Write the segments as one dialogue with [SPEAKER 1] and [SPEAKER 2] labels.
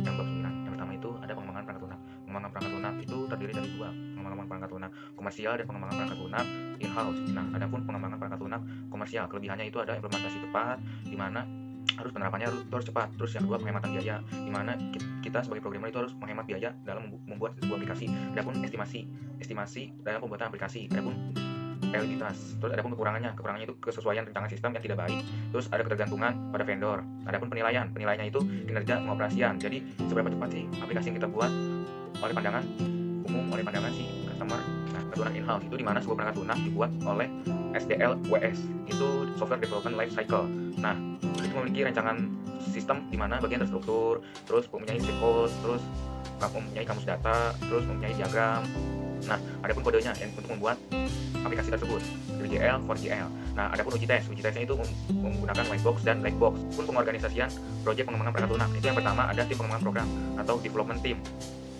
[SPEAKER 1] yang bab 9. Yang pertama itu ada pengembangan perangkat lunak. Pengembangan perangkat lunak itu terdiri dari dua, pengembangan perangkat lunak komersial dan pengembangan perangkat lunak in-house. Nah, adapun pengembangan perangkat lunak komersial, kelebihannya itu ada implementasi cepat, di mana harus penerapannya harus cepat. Terus yang kedua penghematan biaya, di mana kita sebagai programmer itu harus menghemat biaya dalam membuat sebuah aplikasi. Adapun estimasi dalam pembuatan aplikasi. Adapun realitas. Terus adapun kekurangannya itu kesesuaian rancangan sistem yang tidak baik. Terus ada ketergantungan pada vendor. Adapun penilaiannya itu kinerja pengoperasian. Jadi seberapa cepat sih aplikasi yang kita buat oleh pandangan umum, oleh pandangan si customer. Nah, lunak in-house itu dimana sebuah perangkat lunak dibuat oleh SDLWS, itu Software Development Life Cycle. Nah, itu memiliki rancangan sistem di mana bagian terstruktur, terus mempunyai code, terus mempunyai kamus data, terus mempunyai diagram. Nah, adapun kodenya untuk membuat aplikasi tersebut 3GL, 4GL. Nah, adapun uji tesnya itu menggunakan white box dan black box. Pun pengorganisasian proyek pengembangan perangkat lunak itu yang pertama ada tim pengembangan program atau development team.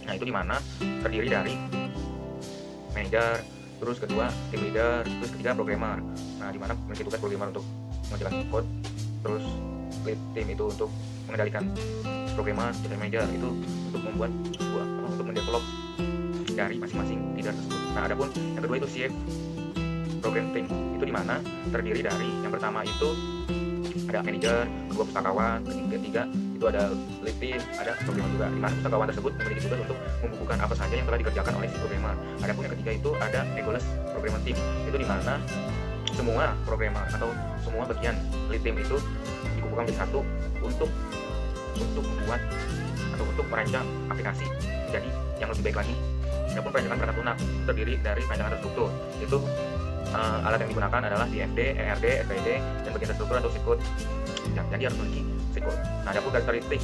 [SPEAKER 1] Nah, itu dimana terdiri dari manager, terus kedua tim leader, terus ketiga programmer. Nah, dimana memiliki tugas programmer untuk menjalankan code, terus lead tim itu untuk mengendalikan programmer, dan manager itu untuk membuat sebuah untuk mendevelop dari masing-masing leader tersebut. Nah, adapun yang kedua itu chief program team, itu dimana terdiri dari yang pertama itu ada manager, kedua pustakawan, ketiga itu ada lead team, ada programmer juga. Di mana pustakawan tersebut memiliki tugas untuk membukukan apa saja yang telah dikerjakan oleh si programmer. Adapun yang ketiga itu ada egoless programmer team, itu dimana semua programmer atau semua bagian lead team itu dikumpulkan menjadi satu untuk membuat atau untuk merancang aplikasi jadi yang lebih baik lagi. Adapun perancangan perangkat lunak terdiri dari perancangan terstruktur, itu alat yang digunakan adalah DFD, ERD, FPD, dan bagian terstruktur atau sekut. Jadi harus memiliki sekut. Nah, adapun karakteristik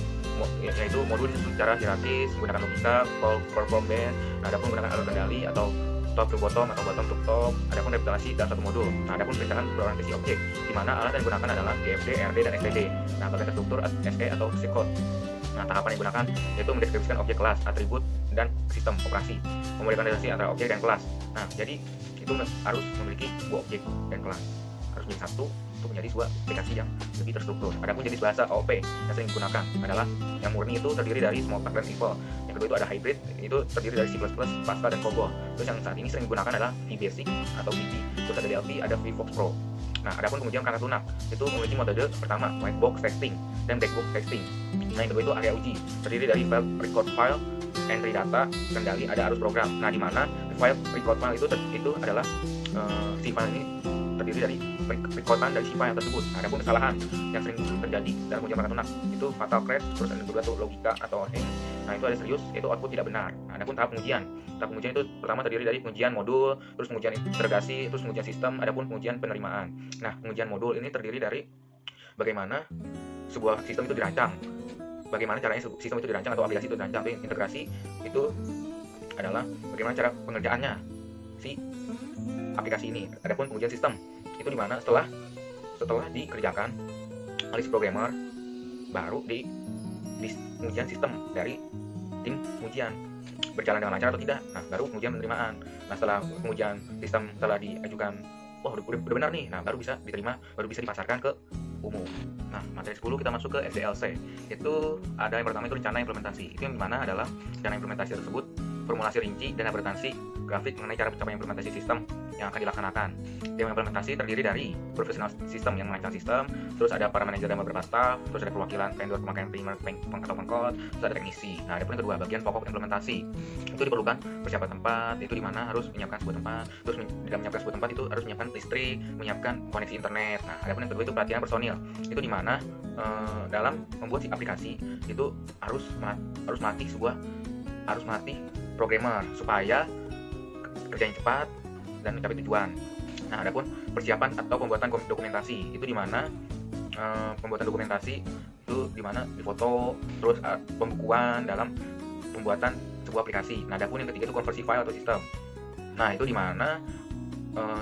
[SPEAKER 1] yaitu modul secara hierarkis, menggunakan logika, call band. Nah, adapun menggunakan alur kendali atau top to bottom atau bottom to top. Adapun replikasi dalam satu modul. Nah, adapun perencanaan berorientasi objek, di mana alat yang digunakan adalah DFD, ERD, dan FPD. Nah, bagian terstruktur SE atau sekut. Nah, tahapan yang digunakan yaitu mendeskripsikan objek kelas, atribut, dan sistem operasi, memulihkan relasi antara objek dan kelas. Nah, jadi itu harus memiliki dua objek dan kelas, harus menjadi satu untuk menjadi sebuah aplikasi yang lebih terstruktur. Adapun jenis bahasa OOP yang sering digunakan adalah yang murni itu terdiri dari Smalltalk dan Simple. Yang kedua itu ada hybrid, itu terdiri dari C++, Pascal, dan COBOL. Terus yang saat ini sering digunakan adalah VBasic atau VB. Terus ada DLP, ada VFox Pro. Nah, adapun kemudian perangkat lunak itu memiliki metode pertama white box testing dan black box testing. Nah, yang kedua itu area uji, terdiri dari file record file, entry data, kendali, ada arus program. Nah, di mana file record file itu adalah si file ini terdiri dari recordan dari si file tersebut. Nah, adapun kesalahan yang sering terjadi dalam ujian perangkat lunak itu fatal crash, terus yang kedua itu logika atau hang. Nah, itu ada serius, yaitu output tidak benar. Nah, adapun tahap pengujian itu pertama terdiri dari pengujian modul, terus pengujian integrasi, terus pengujian sistem, adapun pengujian penerimaan. Nah, pengujian modul ini terdiri dari bagaimana sebuah sistem itu dirancang, bagaimana caranya sistem itu dirancang atau aplikasi itu dirancang. Integrasi itu adalah bagaimana cara pengerjaannya si aplikasi ini. Adapun pengujian sistem itu dimana setelah dikerjakan oleh si programmer, baru di pengujian sistem dari tim pengujian berjalan dengan lancar atau tidak. Nah, baru pengujian penerimaan. Nah, setelah pengujian sistem telah diajukan, udah benar nih, nah baru bisa diterima, baru bisa dipasarkan ke umum. Nah, materi 10 kita masuk ke SDLC. Itu ada yang pertama itu rencana implementasi. Itu yang dimana adalah rencana implementasi tersebut formulasi rinci dan representasi grafik mengenai cara pencapaian implementasi sistem yang akan dilaksanakan. Tim implementasi terdiri dari profesional sistem yang merancang sistem, terus ada para manajer dan beberapa staff, terus ada perwakilan vendor pemakaian primer atau pengkod, terus ada teknisi. Nah, ada pun yang kedua, bagian pokok implementasi. Itu diperlukan persiapan tempat, itu dimana harus menyiapkan sebuah tempat, terus dalam menyiapkan sebuah tempat itu harus menyiapkan listrik, menyiapkan koneksi internet. Nah, ada pun yang kedua itu pelatihan personil. Itu dimana dalam membuat si aplikasi itu harus melatih programmer supaya kerjanya cepat dan mencapai tujuan. Nah, adapun persiapan atau pembuatan dokumentasi itu di mana pembuatan dokumentasi itu di mana difoto, terus pembukuan dalam pembuatan sebuah aplikasi. Nah, adapun yang ketiga itu konversi file atau sistem. Nah, itu di mana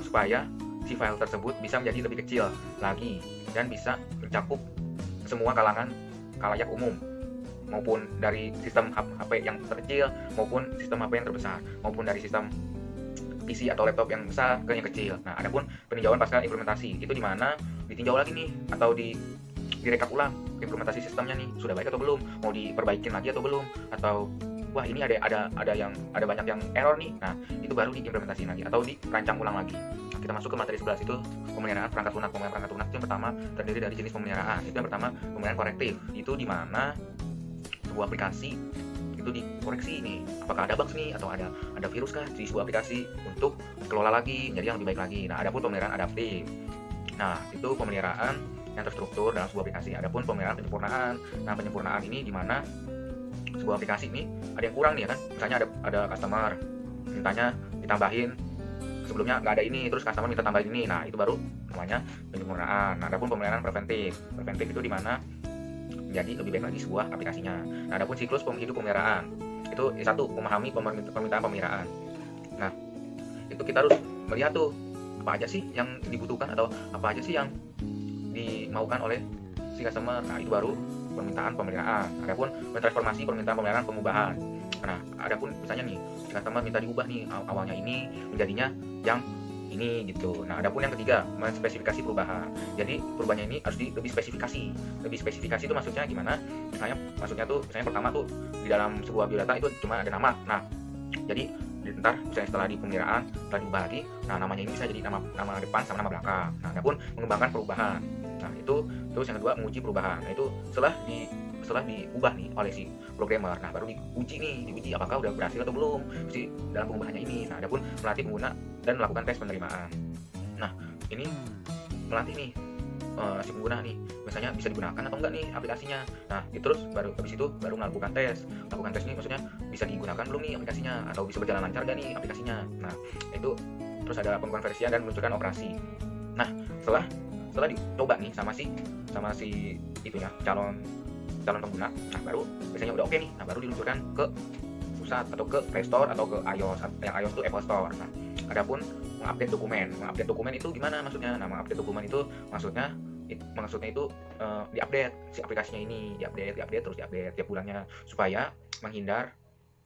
[SPEAKER 1] supaya si file tersebut bisa menjadi lebih kecil lagi dan bisa mencakup semua kalangan khalayak umum, maupun dari sistem HP yang terkecil maupun sistem HP yang terbesar, maupun dari sistem PC atau laptop yang besar ke yang kecil. Nah, adapun peninjauan pasca implementasi itu di mana ditinjau lagi nih atau direkap ulang implementasi sistemnya nih sudah baik atau belum, mau diperbaikin lagi atau belum, atau wah ini ada banyak yang error nih. Nah, itu baru diimplementasiin lagi atau dirancang ulang lagi. Nah, kita masuk ke materi 11 itu pemeliharaan perangkat lunak. Pemeliharaan perangkat lunak itu yang pertama terdiri dari jenis pemeliharaan. Itu yang pertama pemeliharaan korektif. Itu di mana sebuah aplikasi itu dikoreksi nih, apakah ada bugs nih atau ada virus kah di sebuah aplikasi untuk dikelola lagi menjadi yang lebih baik lagi. Nah, adapun pemeliharaan adaptif. Nah, itu pemeliharaan yang terstruktur dalam sebuah aplikasi. Adapun pemeliharaan penyempurnaan. Nah, penyempurnaan ini di mana sebuah aplikasi ini ada yang kurang nih ya kan, misalnya ada customer mintanya ditambahin, sebelumnya nggak ada ini, terus customer minta tambahin ini. Nah, itu baru namanya penyempurnaan. Nah, adapun pemeliharaan preventif itu di mana menjadi lebih baik lagi sebuah aplikasinya. Nah, adapun siklus hidup pemeliharaan itu satu, memahami permintaan pemeliharaan. Nah, itu kita harus melihat tuh apa aja sih yang dibutuhkan atau apa aja sih yang dimaukan oleh si customer. Nah, itu baru permintaan pemeliharaan. Adapun mentransformasi permintaan pemeliharaan pengubahan. Nah, adapun misalnya nih si customer minta diubah nih awalnya ini menjadinya yang ini gitu. Nah, adapun yang ketiga menspesifikasi perubahan. Jadi perubahannya ini harus lebih spesifikasi. Lebih spesifikasi itu maksudnya gimana? Maksudnya pertama tuh di dalam sebuah biodata itu cuma ada nama. Nah, jadi ntar misalnya setelah di pemeliharaan setelah diubah lagi, nah namanya ini bisa jadi nama depan sama nama belakang. Nah, adapun mengembangkan perubahan. Nah, itu terus yang kedua menguji perubahan. Nah, itu setelah diubah nih oleh si programmer, nah baru diuji apakah udah berhasil atau belum si dalam pengubahannya ini. Nah, adapun melatih pengguna dan melakukan tes penerimaan. Nah, ini melatih nih si pengguna nih, misalnya bisa digunakan atau enggak nih aplikasinya. Nah, terus habis itu baru melakukan tes. Melakukan tes ini maksudnya bisa digunakan belum nih aplikasinya, atau bisa berjalan lancar enggak nih aplikasinya. Nah, itu terus ada pengkonversian dan meluncurkan operasi. Nah, setelah dicoba nih sama si itunya calon pengguna, nah baru biasanya udah oke nih. Nah, baru diluncurkan ke pusat atau ke Play Store atau ke iOS. Yang iOS itu Apple Store. Nah, adapun mengupdate dokumen itu gimana maksudnya? Nah, mengupdate dokumen itu maksudnya itu diupdate si aplikasinya ini, diupdate terus diupdate tiap bulannya supaya menghindar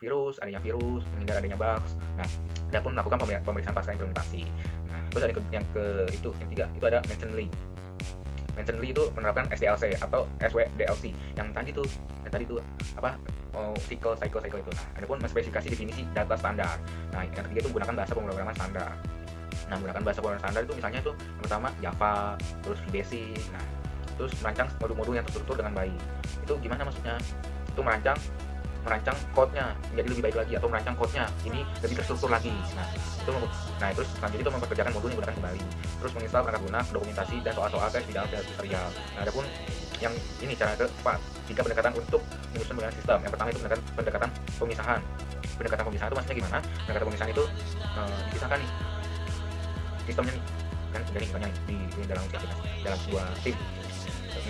[SPEAKER 1] adanya virus, menghindar adanya bugs. Nah, adapun melakukan pemeriksaan pasca implementasi. Nah, terus ada yang ketiga itu ada maintenance. Maintenance itu menerapkan SDLC atau SWDLC. Yang tadi tuh cycle itu. Nah, adapun spesifikasi definisi data standar. Nah, yang ketiga itu menggunakan bahasa pemrograman standar. Nah, menggunakan bahasa pemrograman standar itu misalnya itu yang pertama Java, terus VBasic. Nah, terus merancang modul-modul yang terstruktur dengan baik. Itu gimana maksudnya? Itu merancang code-nya menjadi lebih baik lagi, atau merancang code-nya ini lebih terstruktur lagi. Nah, terus selanjutnya itu memperkerjakan modul yang digunakan kembali. Terus menginstal perangkat lunak, dokumentasi dan soal-soal tes di dalam tutorial. Nah, adapun yang ini cara keempat, 3 pendekatan untuk menyusun pemilihan sistem. Yang pertama itu pendekatan pemisahan. Pendekatan pemisahan itu maksudnya gimana? Pendekatan pemisahan itu dipisahkan nih sistemnya nih, kan dari misalnya di dalam sebuah tim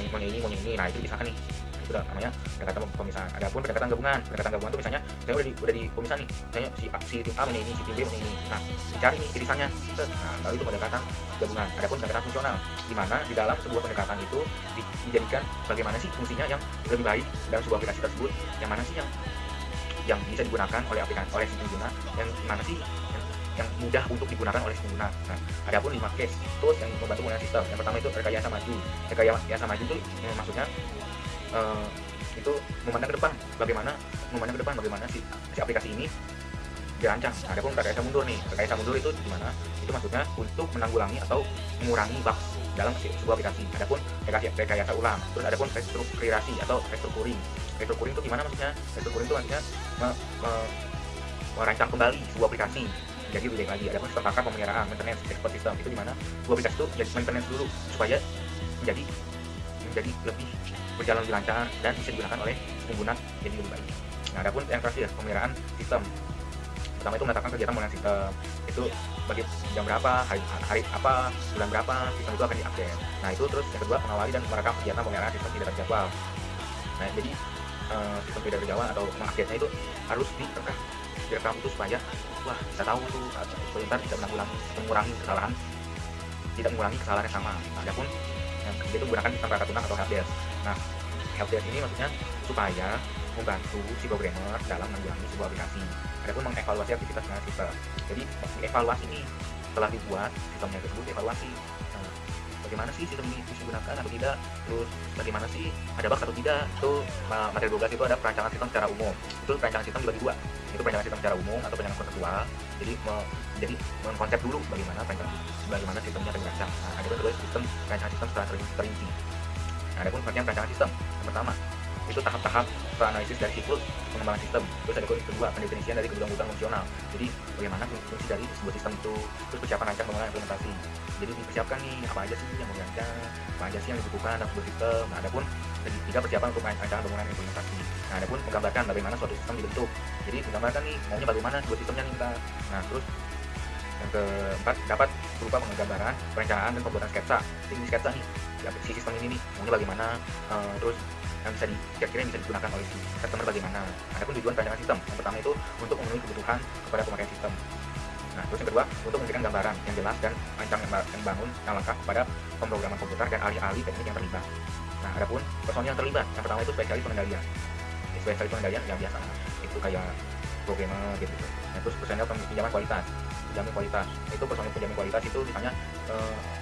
[SPEAKER 1] maunya ini, nah itu dipisahkan nih. Itu namanya pendekatan pemisahan. Adapun pendekatan gabungan itu misalnya saya udah di pemisah nih, misalnya si tim A maunya ini, si tim B maunya ini. Nah, dicari nih irisannya. Nah, baru itu pendekatan gabungan. Adapun pendekatan fungsional, di mana di dalam sebuah pendekatan itu dijadikan bagaimana sih fungsinya yang lebih baik dalam sebuah aplikasi tersebut, yang mana sih yang bisa digunakan oleh si pengguna, yang mana sih yang mudah untuk digunakan oleh si pengguna. Nah, adapun 5 case tools yang membantu penggunaan sistem. Yang pertama itu rekayasa maju. Rekayasa maju itu maksudnya itu memandang ke depan bagaimana si aplikasi ini dirancang. Nah, adapun rekayasa mundur nih. Rekayasa mundur itu gimana? Itu maksudnya untuk menanggulangi atau mengurangi bugs dalam sebuah aplikasi. Adapun rekayasa ulang. Terus adapun restrukturasi atau restructuring. Restructuring itu gimana maksudnya? Restructuring itu maksudnya merancang kembali sebuah aplikasi jadi lebih baik lagi. Adapun sistem pakar pemeliharaan, maintenance, export system itu gimana? Sebuah aplikasi itu jadi maintenance dulu supaya menjadi lebih berjalan lebih lancar dan bisa digunakan oleh pengguna jadi lebih baik. Nah, adapun yang terakhir pemeliharaan sistem. Pertama itu menetapkan kegiatan pemeliharaan sistem. Itu bagi jam berapa, hari apa, bulan berapa sistem itu akan diupdate. Nah, itu terus yang kedua mengawali dan merekam kegiatan pemeliharaan sistem tidak terjadwal. Nah, jadi sistem tidak terjadwal atau mengupdate-nya itu harus direkam itu supaya bisa tahu tuh sebentar tidak mengurangi kesalahan yang sama. Nah, adapun yang ketiga itu menggunakan sistem perangkat lunak atau helpdesk. Nah, helpdesk ini maksudnya supaya membantu si programmer dalam menanggulangi sebuah aplikasi. Adapun mengevaluasi aktivitas dengan sistem. Jadi evaluasi ini setelah dibuat sistemnya tersebut evaluasi. Nah, bagaimana sih sistem ini bisa digunakan atau tidak, terus bagaimana sih ada bug atau tidak. Itu materi 12 itu ada perancangan sistem secara umum. Itu perancangan sistem dibagi dua, itu perancangan sistem secara umum atau perancangan konseptual. Jadi mengkonsep dulu bagaimana sistemnya terancang. Nah, ada kedua sistem perancangan sistem secara terinci. Nah, ada pun perancangan sistem yang pertama itu tahap-tahap analisis dari siklus pengembangan sistem. Terus ada kedua pendefinisian dari kebutuhan fungsional. Jadi bagaimana fungsi dari sebuah sistem itu. Terus persiapan rancang pembangunan implementasi. Jadi dipersiapkan nih apa aja sih yang mau dirancang, apa aja sih yang dibutuhkan dalam sebuah sistem. Nah, ada pun ketiga persiapan untuk rancangan bangunan implementasi. Nah, ada pun menggambarkan bagaimana suatu sistem dibentuk. Jadi menggambarkan nih maunya bagaimana sebuah sistemnya nih kita. Nah, terus yang keempat dapat berupa penggambaran, perencanaan dan pembuatan sketsa. Jadi ini sketsa nih si sistem ini nih maunya bagaimana, terus yang bisa kira-kira yang bisa digunakan oleh si customer bagaimana. Adapun tujuan perancangan sistem yang pertama itu untuk memenuhi kebutuhan kepada pemakaian sistem. Nah, terus yang kedua untuk memberikan gambaran yang jelas dan rancang yang bangun yang lengkap kepada pemrograman komputer dan ahli-ahli teknik yang terlibat. Nah, adapun personil yang terlibat yang pertama itu spesialis pengendalian. Spesialis pengendalian yang biasa itu kayak programmer gitu. Nah, terus personil penjamin kualitas. Itu personil penjamin kualitas itu misalnya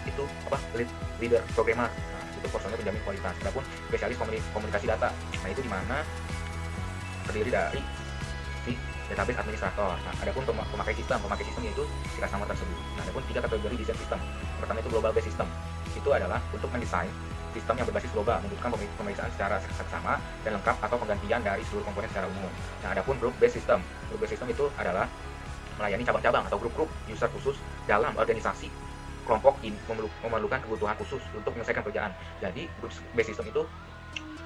[SPEAKER 1] itu leader programmer. Itu personil penjamin kualitas. Adapun spesialis komunikasi data. Nah, itu di mana terdiri dari si database administrator. Nah, adapun pemakai sistem yaitu si customer tersebut. Nah, adapun tiga kategori desain sistem. Yang pertama itu global based system. Itu adalah untuk mendesain sistem yang berbasis global, membutuhkan pemeriksaan secara seksama dan lengkap atau penggantian dari seluruh komponen secara umum. Nah, adapun group based system. Group based system itu adalah melayani cabang-cabang atau grup-grup user khusus dalam organisasi kelompok memerlukan kebutuhan khusus untuk menyelesaikan pekerjaan. Jadi group based system itu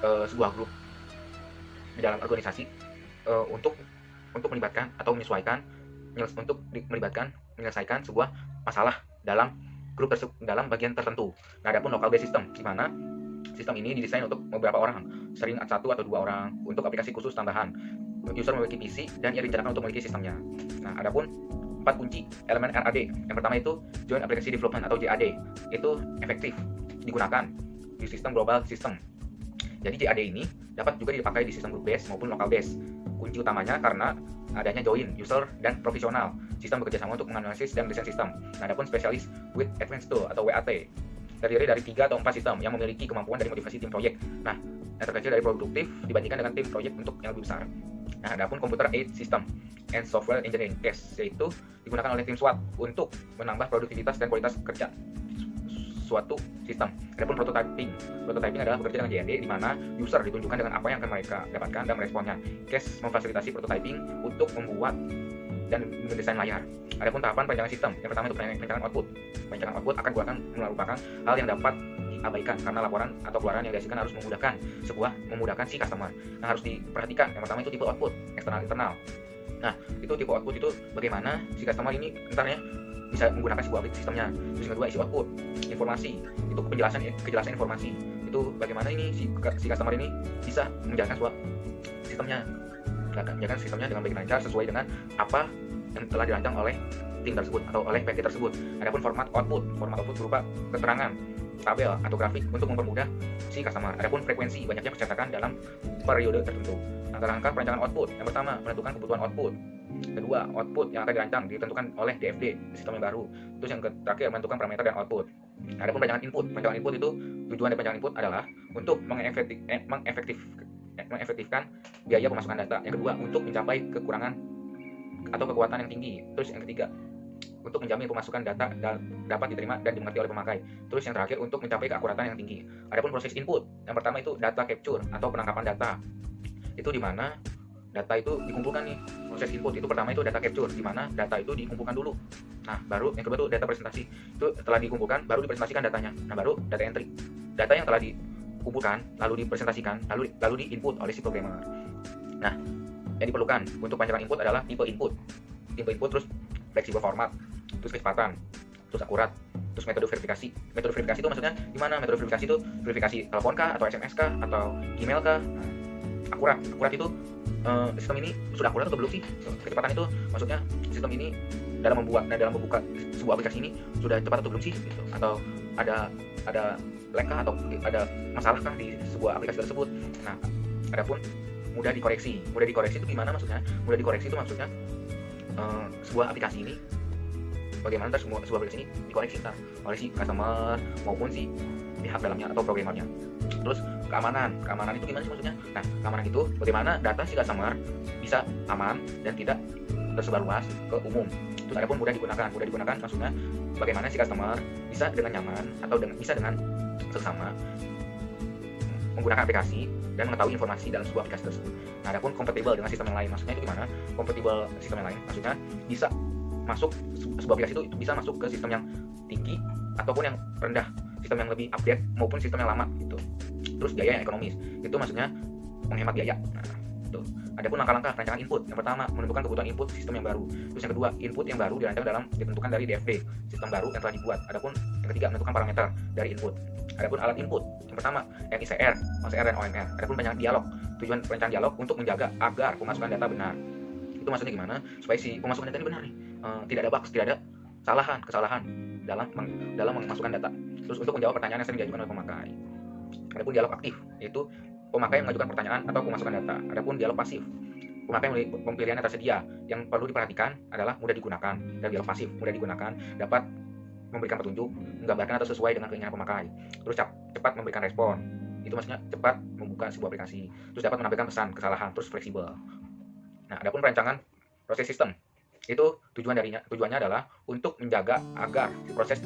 [SPEAKER 1] sebuah grup di dalam organisasi untuk melibatkan atau menyelesaikan sebuah masalah dalam grup dalam bagian tertentu. Nah, adapun local based system di mana sistem ini didesain untuk beberapa orang, sering 1 atau 2 orang untuk aplikasi khusus tambahan. User memiliki PC dan ia direncanakan untuk memiliki sistemnya. Nah, adapun 4 kunci elemen RAD. Yang pertama itu Joint Application Development atau JAD. Itu efektif digunakan di sistem global system. Jadi JAD ini dapat juga dipakai di sistem group based maupun local based. Kunci utamanya karena adanya join, user, dan profesional. Sistem bekerja sama untuk menganalisis dan desain sistem. Nah, adapun spesialis with advanced tool atau WAT terdiri dari 3 atau 4 sistem yang memiliki kemampuan dari motivasi tim proyek. Nah, yang terkecil dari produktif dibandingkan dengan tim proyek untuk yang lebih besar. Nah, adapun computer aid system and software engineering test yaitu digunakan oleh tim SWAT untuk menambah produktivitas dan kualitas kerja suatu sistem. Adapun prototyping adalah bekerja dengan JAD di mana user ditunjukkan dengan apa yang akan mereka dapatkan dan meresponnya. Case memfasilitasi prototyping untuk membuat dan mendesain layar. Adapun tahapan perencanaan sistem, yang pertama itu perencanaan output. Perencanaan output akan merupakan hal yang dapat diabaikan karena laporan atau keluaran yang dihasilkan harus memudahkan si customer. Nah, harus diperhatikan. Yang pertama itu tipe output, eksternal internal. Nah, itu tipe output itu bagaimana si customer ini entarnya bisa menggunakan sebuah sistemnya. Terus yang kedua isi output, informasi. Itu kejelasan informasi. Itu bagaimana ini si customer ini bisa menjalankan sebuah sistemnya. Menjalankan sistemnya dengan baik lancar sesuai dengan apa yang telah dirancang oleh tim tersebut atau oleh PT tersebut. Adapun format output berupa keterangan, tabel atau grafik untuk mempermudah si customer. Adapun frekuensi, banyaknya percetakan dalam periode tertentu. Rangka perencanaan output. Yang pertama, menentukan kebutuhan output. Kedua, output yang akan dirancang ditentukan oleh DFD, sistem yang baru. Terus yang terakhir, menentukan parameter dan output. Adapun perencanaan input. Perencanaan input itu tujuan dari perencanaan input adalah untuk mengefektifkan biaya pemasukan data. Yang kedua, untuk mencapai kekurangan atau kekuatan yang tinggi. Terus yang ketiga, untuk menjamin pemasukan data dapat diterima dan dimengerti oleh pemakai. Terus yang terakhir, untuk mencapai keakuratan yang tinggi. Adapun proses input, yang pertama itu data capture atau penangkapan data. Itu di mana data itu dikumpulkan nih. Proses input itu pertama itu data capture, di mana data itu dikumpulkan dulu. Nah, baru yang kedua itu data presentasi. Itu setelah dikumpulkan baru dipresentasikan datanya. Nah, baru data entry. Data yang telah dikumpulkan lalu dipresentasikan, lalu di-input oleh si programmer. Nah, yang diperlukan untuk perencanaan input adalah tipe input, terus fleksibel format, terus kecepatan, terus akurat, terus metode verifikasi. Metode verifikasi itu maksudnya gimana? Metode verifikasi itu verifikasi telepon kah, atau SMS kah, atau email kah? Akurat itu sistem ini sudah akurat atau belum sih? Kecepatan itu maksudnya sistem ini dalam membuka sebuah aplikasi ini sudah cepat atau belum sih? Gitu. Atau ada lag kah, atau ada masalah kah di sebuah aplikasi tersebut? Nah, adapun mudah dikoreksi itu gimana maksudnya? Mudah dikoreksi itu maksudnya sebuah aplikasi ini bagaimana ntar sebuah aplikasi ini dikoneksi ntar oleh si customer maupun si pihak dalamnya atau programmernya. Terus keamanan itu gimana sih maksudnya? Nah, keamanan itu bagaimana data si customer bisa aman dan tidak tersebar luas ke umum. Terus ada pun mudah digunakan maksudnya bagaimana si customer bisa dengan nyaman atau bisa dengan seksama menggunakan aplikasi dan mengetahui informasi dalam sebuah aplikasi tersebut. Nah, ada pun kompatibel dengan sistem yang lain. Maksudnya itu gimana? Kompatibel sistem yang lain maksudnya bisa masuk sebuah aplikasi itu bisa masuk ke sistem yang tinggi ataupun yang rendah, sistem yang lebih update maupun sistem yang lama gitu. Terus biaya yang ekonomis, itu maksudnya menghemat biaya. Nah, itu. Adapun langkah-langkah perancangan input, yang pertama menentukan kebutuhan input sistem yang baru. Terus yang kedua, input yang baru ditentukan dari DFD, sistem baru yang telah dibuat. Adapun yang ketiga, menentukan parameter dari input. Adapun alat input, yang pertama NICR, OCR dan OMR. Adapun perancangan dialog, tujuan perancangan dialog untuk menjaga agar pemasukan data benar. Itu maksudnya gimana? Supaya si pemasukan data ini benar nih, tidak ada bugs, tidak ada kesalahan dalam memasukkan data. Terus untuk menjawab pertanyaan yang sering diajukan oleh pemakai. Adapun dialog aktif, yaitu pemakai yang mengajukan pertanyaan atau pemasukan data. Adapun dialog pasif, pemakai pemilihan yang tersedia. Yang perlu diperhatikan adalah mudah digunakan. Dan dialog pasif mudah digunakan, dapat memberikan petunjuk, menggambarkan atau sesuai dengan keinginan pemakai. Terus cepat memberikan respon. Itu maksudnya cepat membuka sebuah aplikasi. Terus dapat menampilkan pesan, kesalahan, terus fleksibel. Nah, adapun perancangan proses sistem, itu tujuannya adalah untuk menjaga agar proses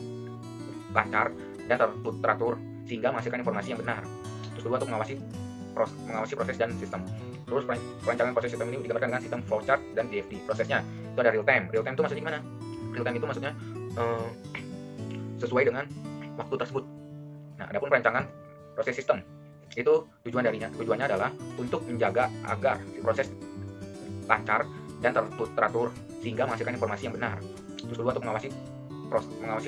[SPEAKER 1] lancar dan teratur sehingga menghasilkan informasi yang benar. Terus kedua, untuk mengawasi proses dan sistem. Terus perancangan proses sistem ini digambarkan dengan sistem flowchart dan DFD. Prosesnya itu ada real time. Real time itu maksudnya gimana? Real time itu maksudnya sesuai dengan waktu tersebut. Nah, adapun perancangan proses sistem itu tujuannya adalah untuk menjaga agar proses lancar dan teratur sehingga menghasilkan informasi yang benar. Terus kedua, untuk mengawasi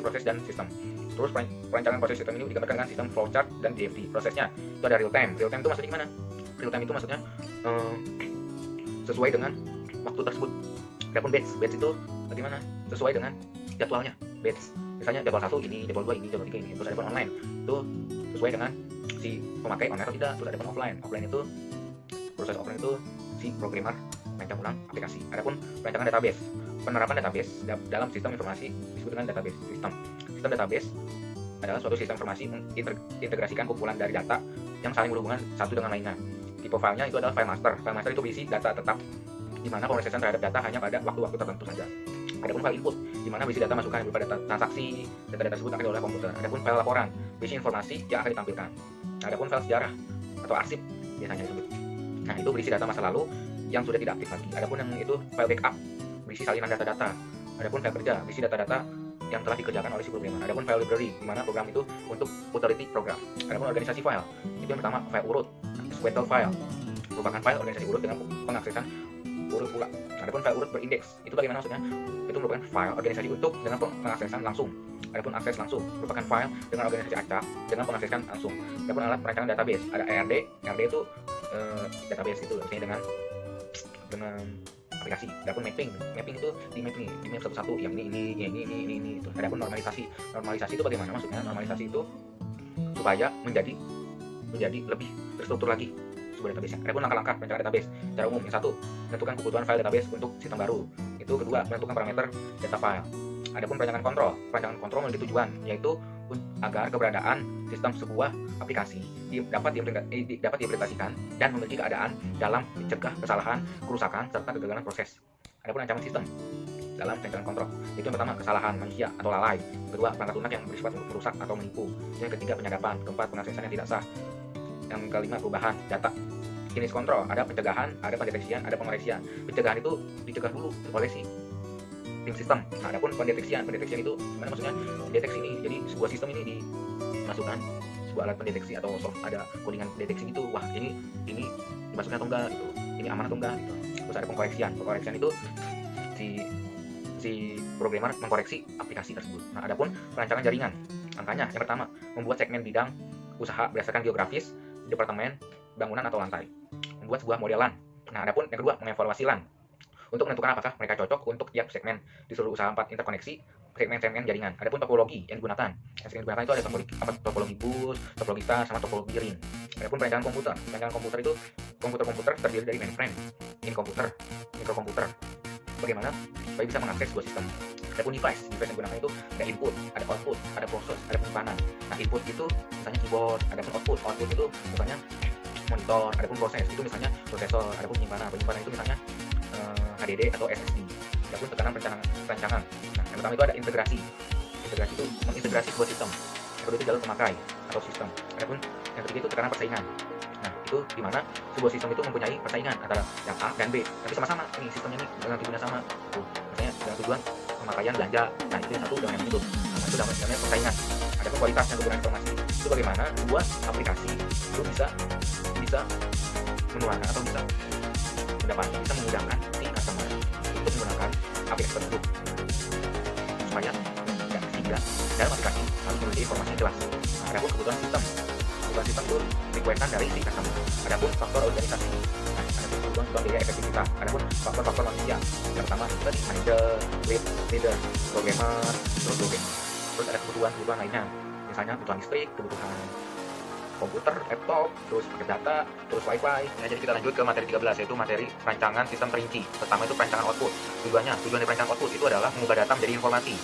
[SPEAKER 1] proses dan sistem. Terus perancangan proses sistem ini digambarkan dengan sistem flowchart dan DFD. Prosesnya itu ada real time. Real time itu maksudnya gimana? Real time itu maksudnya sesuai dengan waktu tersebut. Adapun batch itu bagaimana? Sesuai dengan jadwalnya. Batch. Misalnya jadwal 1 ini, jadwal 2 ini, jadwal 3 ini. Terus adapun online itu sesuai dengan si pemakai online atau tidak. Terus adapun offline. Offline itu proses offline itu si programmer merancang ulang aplikasi. Adapun perancangan database. Penerapan database dalam sistem informasi disebut dengan database system. Sistem database adalah suatu sistem informasi mengintegrasikan kumpulan dari data yang saling berhubungan satu dengan lainnya. Tipe filenya itu adalah file master. File master itu berisi data tetap, di mana pemrosesan terhadap data hanya pada waktu-waktu tertentu saja. Adapun file input, di mana berisi data masukan berupa data transaksi, data-data tersebut akan diolah komputer. Adapun file laporan, berisi informasi yang akan ditampilkan. Adapun file sejarah atau arsip biasanya disebut. Nah, itu berisi data masa lalu yang sudah tidak aktif lagi. Adapun yang itu file backup, berisi salinan data-data. Adapun file kerja, berisi data-data yang telah dikerjakan oleh si programmer. Adapun file library, di mana program itu untuk utility program. Adapun organisasi file, itu yang pertama file urut, SQL file, merupakan file organisasi urut dengan pengaksesan urut pula. Adapun file urut berindeks, itu bagaimana maksudnya? Itu merupakan file organisasi untuk dengan pengaksesan langsung. Adapun akses langsung, merupakan file dengan organisasi acak dengan pengaksesan langsung. Adapun alat perancangan database, ada ERD. ERD itu database itu artinya dengan aplikasi. Adapun mapping itu di map satu-satu, yang ini itu. Adapun normalisasi itu bagaimana maksudnya? Normalisasi itu supaya menjadi lebih terstruktur lagi sebuah database. Adapun langkah-langkah perancangan database secara umum, yang satu, menentukan kebutuhan file database untuk sistem baru. Itu kedua, menentukan parameter data file. Adapun perancangan kontrol memiliki tujuan, yaitu agar keberadaan sistem sebuah aplikasi dapat diimplementasikan dan memiliki keadaan dalam mencegah kesalahan, kerusakan, serta kegagalan proses. Adapun ancaman sistem dalam perancangan kontrol, itu yang pertama kesalahan manusia atau lalai, kedua perangkat lunak yang bersifat merusak atau menipu, yang ketiga penyadapan, keempat pengaksesan yang tidak sah, yang kelima perubahan data. Jenis kontrol ada pencegahan, ada pendeteksian, ada pengoreksian. Pencegahan itu dicegah dulu oleh si tim sistem. Nah, adapun pendeteksian itu gimana maksudnya? Deteksi ini, jadi sebuah sistem ini dimasukkan sebuah alat pendeteksi atau ada codingan deteksi gitu. Wah, ini dimasukkan atau enggak gitu. Ini aman atau enggak gitu. Terus ada pengkoreksian itu si programmer mengkoreksi aplikasi tersebut. Nah, adapun perancangan jaringan. Angkanya yang pertama, membuat segmen bidang usaha berdasarkan geografis, departemen, bangunan atau lantai. Membuat sebuah model LAN. Nah, adapun yang kedua, mengevaluasi LAN. Untuk menentukan apakah mereka cocok untuk tiap segmen di seluruh usaha 4 interkoneksi segmen jaringan. Adapun topologi yang digunakan. Yang sering digunakan itu ada topologi bus, topologi tas, sama topologi ring. Adapun perancangan komputer. Perancangan komputer itu komputer terdiri dari mainframe, in komputer, mikrokomputer. Bagaimana supaya bisa mengakses sebuah sistem. Adapun device yang digunakan itu ada input, ada output, ada proses, ada penyimpanan. Nah, input itu misalnya keyboard, adapun output itu misalnya monitor, adapun proses itu misalnya prosesor, adapun penyimpanan itu misalnya HDD atau SSD. Adapun tekanan perancangan. Nah, yang pertama itu ada integrasi. Integrasi itu mengintegrasi sebuah sistem. Yang kedua itu jalur pemakai atau sistem. Adapun yang ketiga itu tekanan persaingan. Nah, itu di mana sebuah sistem itu mempunyai persaingan antara yang A dan B, tapi sama-sama ini sistemnya ini dengan tujuannya sama. Tuh, misalnya dengan tujuan pemakaian belanja. Nah, itu yang satu dengan yang itu. Nah, itu namanya persaingan. Adapun kualitasnya hubungan informasi itu bagaimana sebuah aplikasi itu bisa menularkan atau bisa memudahkan si customer untuk menggunakan aplikasi tersebut supaya sehingga dalam aplikasi harus memiliki informasi yang jelas. Nah, adapun kebutuhan sistem itu requestan dari si customer. Adapun faktor organisasi, nah, adapun kebutuhan biaya efektivitas. Adapun faktor manusia, yang pertama itu tadi manager, leader, programmer, terus ada kebutuhan lainnya, misalnya kebutuhan listrik, kebutuhan komputer, laptop, terus paket data, terus wifi. Nah, jadi kita lanjut ke materi 13, yaitu materi perancangan sistem perinci. Pertama itu perancangan output. Tujuan dari perancangan output itu adalah mengubah data menjadi informasi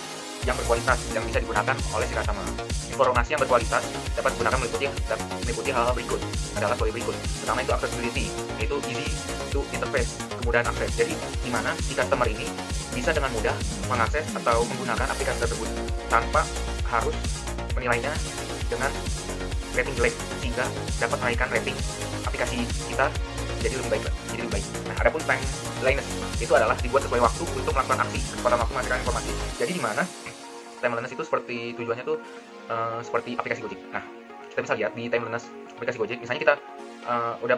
[SPEAKER 1] yang berkualitas yang bisa digunakan oleh si customer. Informasi yang berkualitas dapat digunakan meliputi hal-hal berikut. Adalah sebagai berikut. Pertama itu accessibility, yaitu easy to interface, kemudahan akses. Jadi di mana si customer ini bisa dengan mudah mengakses atau menggunakan aplikasi tersebut tanpa harus menilainya dengan rating jelek, sehingga dapat menaikkan rating aplikasi kita jadi lebih baik. Nah, adapun timeliness itu adalah dibuat sesuai waktu untuk melakukan aksi, kecepatan waktu menghasilkan informasi. Jadi di mana timeliness itu seperti tujuannya tuh seperti aplikasi Gojek. Nah, kita bisa lihat di timeliness aplikasi Gojek, misalnya kita udah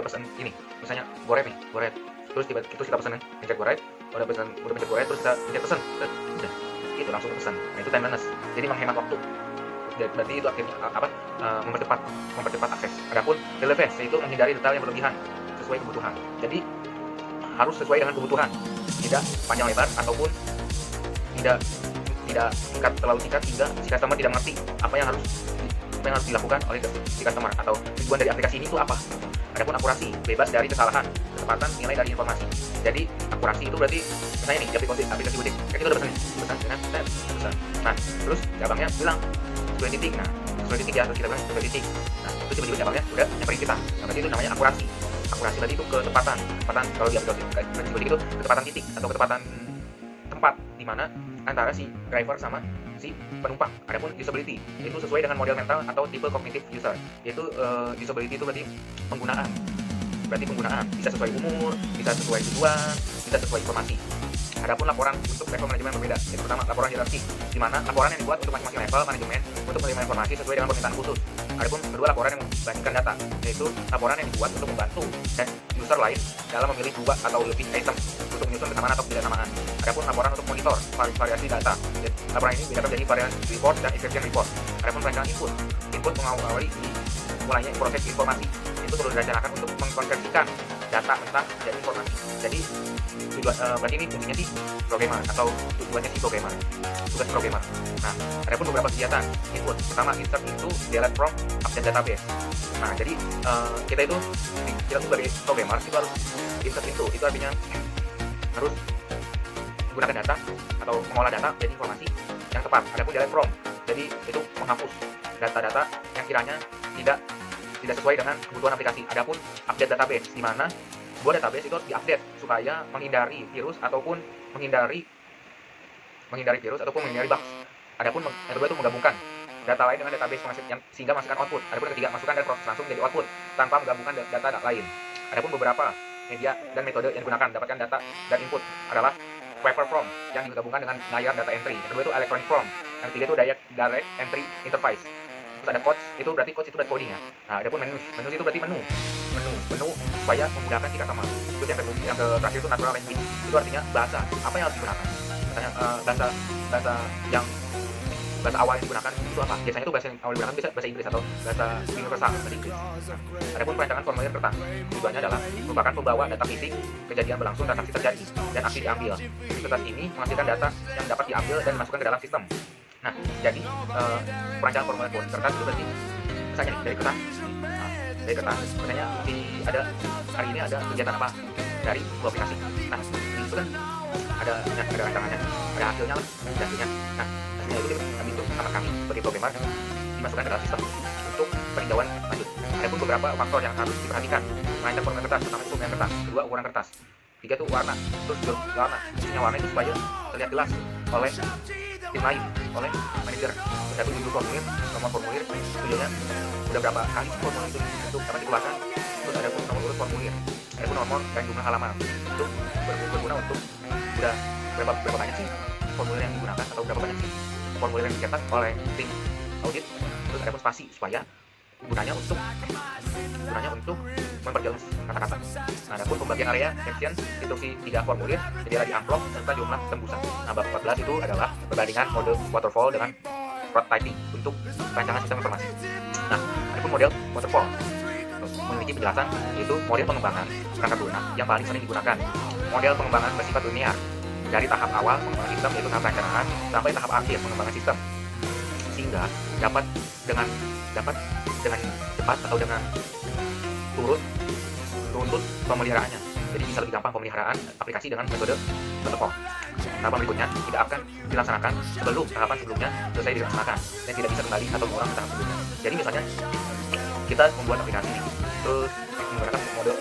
[SPEAKER 1] pesen ini, misalnya GoRide, terus kita pesen pencet GoRide, udah pencet GoRide, terus kita pencet pesen, udah itu langsung pesan. Nah, itu timeliness, jadi menghemat waktu. Berarti itu akhirnya mempercepat akses. Adapun relevance yaitu menghindari detail yang berlebihan sesuai kebutuhan. Jadi harus sesuai dengan kebutuhan, tidak panjang lebar ataupun tidak singkat, terlalu singkat sehingga si customer tidak mengerti apa yang harus dilakukan oleh si customer atau tujuan dari aplikasi ini itu apa. Adapun akurasi, bebas dari kesalahan, ketepatan nilai dari informasi. Jadi akurasi itu berarti misalnya nih aplikasi Gojek, kan kita udah pesan. Nah, terus cabangnya bilang sesuai titik. Nah, sesuai titik ya, terus kita bilang sesuai titik. Nah, terus tiba-tiba cabangnya udah nyamperin kita. Nah, berarti itu namanya akurasi. Akurasi berarti itu ketepatan kalau di aplikasi Gojek itu ketepatan titik atau ketepatan tempat di mana antara si driver sama si penumpang. Adapun usability itu sesuai dengan model mental atau tipe cognitive user, yaitu usability itu berarti penggunaan bisa sesuai umur, bisa sesuai tujuan, bisa sesuai informasi. Adapun laporan untuk level manajemen berbeda. Yang pertama laporan hierarki, di mana laporan yang dibuat untuk masing-masing level manajemen untuk menerima informasi sesuai dengan permintaan khusus. Adapun kedua laporan yang membandingkan data, yaitu laporan yang dibuat untuk membantu dan user lain dalam memilih dua atau lebih item untuk menyusun kesamaan atau ketidaksamaan. Adapun laporan untuk monitor variasi data. Laporan ini bisa menjadi variance report dan exception report. Adapun perancangan input mengawali mulainya proses informasi. Itu perlu direncanakan untuk mengkonversikan data mentah jadi informasi. Jadi berarti ini fungsinya sih programmer atau tujuannya sih tugas programmer. Nah, ada pun beberapa kegiatan input. Pertama, insert into, delete from, update database. Nah, jadi kita sebagai programmer itu harus insert into, itu artinya harus menggunakan data atau mengolah data jadi informasi yang tepat. Ada pun delete from, jadi itu menghapus data-data yang kiranya tidak sesuai dengan kebutuhan aplikasi. Adapun update database, di mana sebuah database itu harus diupdate supaya menghindari virus ataupun menghindari bugs. Adapun yang kedua itu menggabungkan data lain dengan database sehingga menghasilkan output. Adapun yang ketiga, masukkan dan proses langsung menjadi output tanpa menggabungkan data lain. Adapun beberapa media dan metode yang digunakan mendapatkan data dan input adalah paper form yang digabungkan dengan layar data entry. Yang kedua itu electronic form. Yang ketiga itu direct entry interface. Terus ada codes itu berarti coding ya. Nah, adapun menu itu berarti menu supaya memudahkan si customer. Terus yang terakhir itu natural language. Itu artinya bahasa. Apa yang harus digunakan? Misalnya bahasa awal yang digunakan itu apa? Biasanya itu bahasa yang awal digunakan bahasa Inggris atau bahasa universal, bahasa Inggris. Nah, adapun perancangan formulir kertas, tujuannya adalah merupakan pembawa data fisik, kejadian berlangsung, transaksi terjadi, dan aksi diambil. Kertas ini menghasilkan data yang dapat diambil dan dimasukkan ke dalam sistem. Nah, jadi perancangan formulir kertas itu berarti misalnya dari kertas, misalnya hari ini ada kegiatan apa? dari sebuah aplikasi. Nah, itu kan ada rancangannya, ada hasilnya lah, ada hasilnya. Nah, hasilnya itu dibentuk sama kami sebagai programmer, dimasukkan ke dalam sistem untuk peninjauan lanjut. Ada pun beberapa faktor yang harus diperhatikan, merancang formulir kertas, pertama itu pemilihan kertas, kedua ukuran kertas, tiga itu warna, terus warna, fungsinya warna itu supaya terlihat jelas oleh tim lain, oleh manajer. Satu judul formulir, nomor formulir, tujuannya udah berapa kali formulir itu untuk dapat dikeluarkan, terus ada pun nomor urut formulir, ada pun nomor dan jumlah halaman itu berguna untuk udah berapa banyak sih formulir yang digunakan atau berapa banyak sih formulir yang dicetak oleh tim audit. Terus ada pun spasi supaya gunanya untuk memperjelas kata-kata. Nah, ada pun pembagian area, caption, instruksi 3 formulir, jendela di amplop, serta jumlah tembusan. Nah, bab 14 itu adalah perbandingan mode waterfall dengan prototyping untuk rancangan sistem informasi. Nah, ada pun model waterfall memiliki penjelasan, yaitu model pengembangan perangkat lunak yang paling sering digunakan. Model pengembangan bersifat linear dari tahap awal pengembangan sistem, yaitu tahap perencanaan, sampai tahap akhir pengembangan sistem, sehingga dapat dengan cepat atau dengan runtut pemeliharaannya. Jadi bisa lebih gampang pemeliharaan aplikasi dengan metode waterfall. Tahapan berikutnya tidak akan dilaksanakan sebelum tahapan sebelumnya selesai dilaksanakan dan tidak bisa kembali atau mengulang tahap sebelumnya. Jadi misalnya kita membuat aplikasi ini, terus menggunakan mode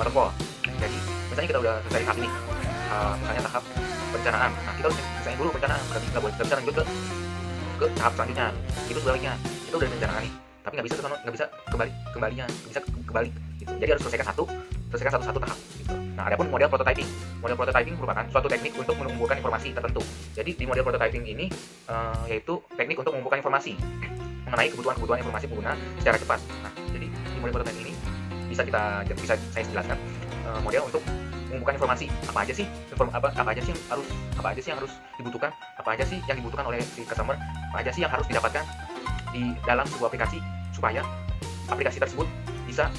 [SPEAKER 1] waterfall. Jadi misalnya kita udah selesai tahap ini, misalnya tahap perencanaan. Nah, kita harus selesai dulu perencanaan, berarti nggak bisa lanjut ke tahap selanjutnya. Itu sebaliknya, itu udah rencanakan nih, tapi nggak bisa kembali gitu. Jadi harus selesaikan satu tahap gitu. Nah, adapun model prototyping merupakan suatu teknik untuk mengumpulkan informasi tertentu. Jadi di model prototyping ini yaitu teknik untuk mengumpulkan informasi mengenai kebutuhan informasi pengguna secara cepat. Nah, jadi di model prototyping ini bisa saya jelaskan model untuk mengumpulkan informasi, apa aja sih yang harus dibutuhkan, apa aja sih yang dibutuhkan oleh si customer, apa aja sih yang harus didapatkan di dalam sebuah aplikasi supaya aplikasi tersebut bisa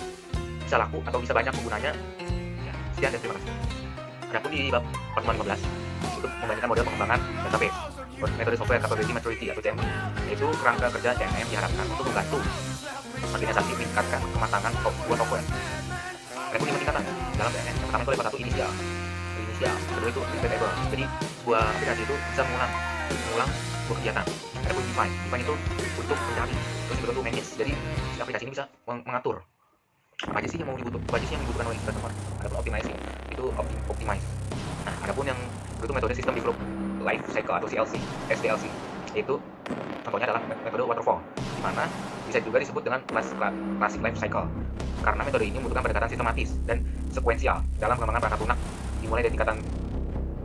[SPEAKER 1] laku atau bisa banyak penggunanya. Ya, sekian dan terima kasih. Adapun di bab pertemuan 15 itu membandingkan model pengembangan database, metode software capability maturity atau CMM, yaitu kerangka kerja CMM diharapkan untuk membantu organisasi meningkatkan kematangan sebuah software. Adapun 5 tingkatan dalam CMM, yang pertama itu level 1 inisial, kedua itu repeatable. Jadi sebuah aplikasi itu bisa mengulang sebuah kegiatan. Adapun define itu untuk mencari, terus kedua itu manage. Jadi si aplikasi ini bisa mengatur apa aja sih yang dibutuhkan oleh customer. Adapun optimizing itu optimize. Nah, adapun yang itu metode sistem develop life cycle atau SDLC, yaitu contohnya adalah metode waterfall, di mana bisa juga disebut dengan classic life cycle karena metode ini membutuhkan pendekatan sistematis dan sekuensial dalam pengembangan perangkat lunak, dimulai dari tingkatan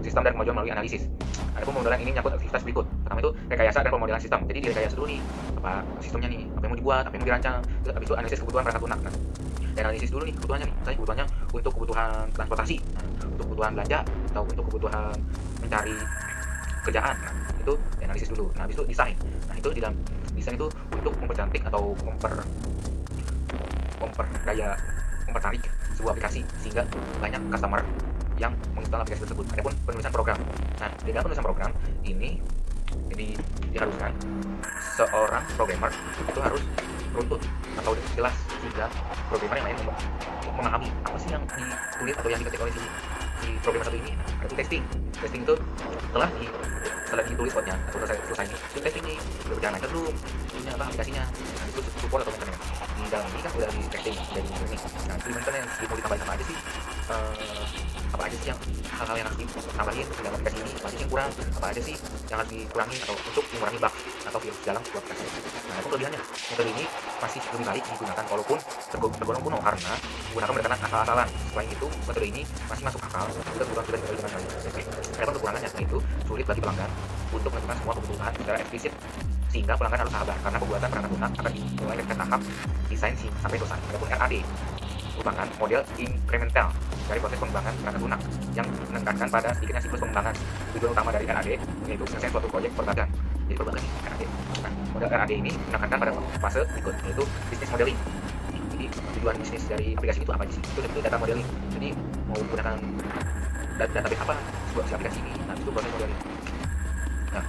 [SPEAKER 1] sistem dan kemajuan melalui analisis. Adapun pemodelan ini menyangkut aktivitas berikut. Pertama itu rekayasa dan pemodelan sistem. Jadi direkayasa dulu nih, apa sistemnya nih, apa yang mau dibuat, apa yang mau dirancang. Terus habis itu analisis kebutuhan perangkat lunak. Nah, dan analisis dulu nih kebutuhannya nih. Misalnya kebutuhannya untuk kebutuhan transportasi, untuk kebutuhan belanja, atau untuk kebutuhan mencari kerjaan. Nah, itu analisis dulu. Nah, habis itu desain. Nah, itu di dalam desain itu untuk mempercantik atau mempertarik sebuah aplikasi sehingga banyak customer yang menginstal aplikasi tersebut. Adapun penulisan program. Nah, di dalam penulisan program ini diharuskan seorang programmer itu harus runtut atau jelas sehingga programmer yang lain memahami apa sih yang ditulis atau yang diketik oleh si programmer satu ini. Nah, adapun testing itu setelah ditulis kodenya atau selesai itu testing nih udah berjalan lancar belum ini apa aplikasinya. Nah, itu support atau maintenance. Di dalam ini kan udah di testing dari ini. Nah, itu maintenance mau ditambahin apa aja sih, yang hal-hal yang harus ditambahin di dalam aplikasi ini, apa aja sih yang kurang, apa aja sih yang harus dikurangi atau untuk mengurangi bug atau virus dalam sebuah aplikasi. Nah, itu kelebihannya. Metode ini masih lebih baik digunakan walaupun tergolong kuno karena menggunakan pendekatan asal-asalan. Selain itu, metode ini masih masuk akal jika kebutuhan sudah diketahui dengan baik. Adapun kekurangannya yaitu sulit bagi pelanggan untuk menentukan semua kebutuhan secara eksplisit, sehingga pelanggan harus sabar karena pembuatan perangkat lunak akan dimulai dari tahap desain sampai selesai. Adapun RAD merupakan model incremental dari proses pengembangan perangkat lunak yang menekankan pada sedikitnya siklus pengembangan. Tujuan utama dari RAD yaitu penyelesaian suatu proyek perbankan. Jadi perbankan RAD. Nah, model RAD ini menekankan pada fase berikut yaitu business modeling. Jadi tujuan bisnis dari aplikasi itu apa sih? Itu dari data modeling. Jadi mau menggunakan database apa sebuah aplikasi ini. Nah, itu proses modeling. Nah,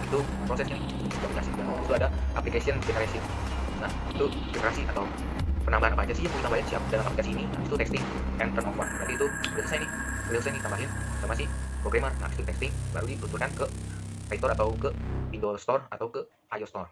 [SPEAKER 1] itu prosesnya aplikasi. Itu ada application generation. Nah, itu generasi atau penambahan apa aja sih yang mau ditambahin siap dalam aplikasi ini. Habis itu texting and turn off. Berarti itu udah selesai nih tambahin sama si programmer. Nah, habis itu texting baru diluncurkan ke Play Store atau ke Windows Store atau ke iOS Store.